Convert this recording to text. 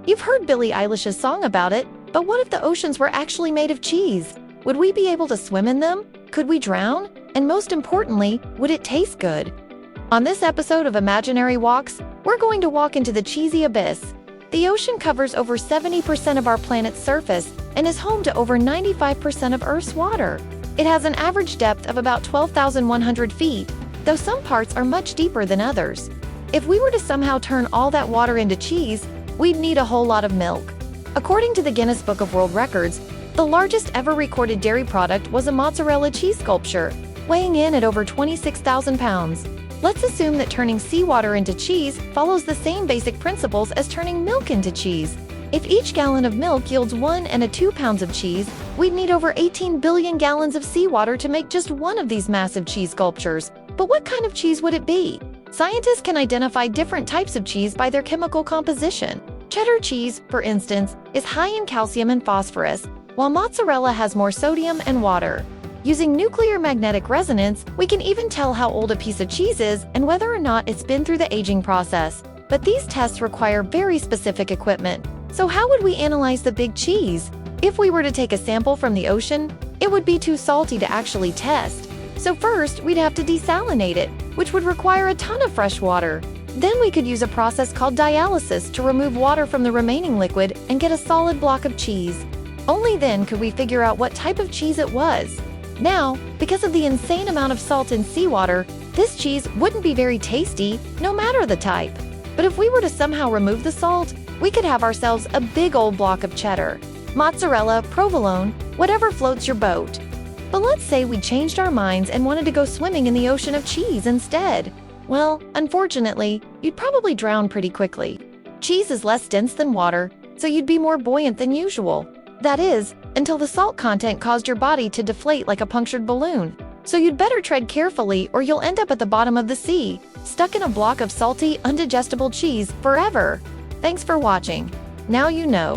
You've heard Billie Eilish's song about it, but what if the oceans were actually made of cheese? Would we be able to swim in them? Could we drown? And most importantly, would it taste good? On this episode of Imaginary Walks, we're going to walk into the cheesy abyss. The ocean covers over 70% of our planet's surface and is home to over 95% of Earth's water. It has an average depth of about 12,100 feet, though some parts are much deeper than others. If we were to somehow turn all that water into cheese, we'd need a whole lot of milk. According to the Guinness Book of World Records, the largest ever recorded dairy product was a mozzarella cheese sculpture, weighing in at over 26,000 pounds. Let's assume that turning seawater into cheese follows the same basic principles as turning milk into cheese. If each gallon of milk yields 1 and 2 pounds of cheese, we'd need over 18 billion gallons of seawater to make just one of these massive cheese sculptures. But what kind of cheese would it be? Scientists can identify different types of cheese by their chemical composition. Cheddar cheese, for instance, is high in calcium and phosphorus, while mozzarella has more sodium and water. Using nuclear magnetic resonance, we can even tell how old a piece of cheese is and whether or not it's been through the aging process. But these tests require very specific equipment. So how would we analyze the big cheese? If we were to take a sample from the ocean, it would be too salty to actually test. So first, we'd have to desalinate it, which would require a ton of fresh water. Then we could use a process called dialysis to remove water from the remaining liquid and get a solid block of cheese. Only then could we figure out what type of cheese it was. Now, because of the insane amount of salt in seawater, this cheese wouldn't be very tasty, no matter the type. But if we were to somehow remove the salt, we could have ourselves a big old block of cheddar, mozzarella, provolone, whatever floats your boat. But let's say we changed our minds and wanted to go swimming in the ocean of cheese instead. Well, unfortunately, you'd probably drown pretty quickly. Cheese is less dense than water, so you'd be more buoyant than usual. That is, until the salt content caused your body to deflate like a punctured balloon. So you'd better tread carefully or you'll end up at the bottom of the sea, stuck in a block of salty, undigestible cheese forever. Thanks for watching. Now you know.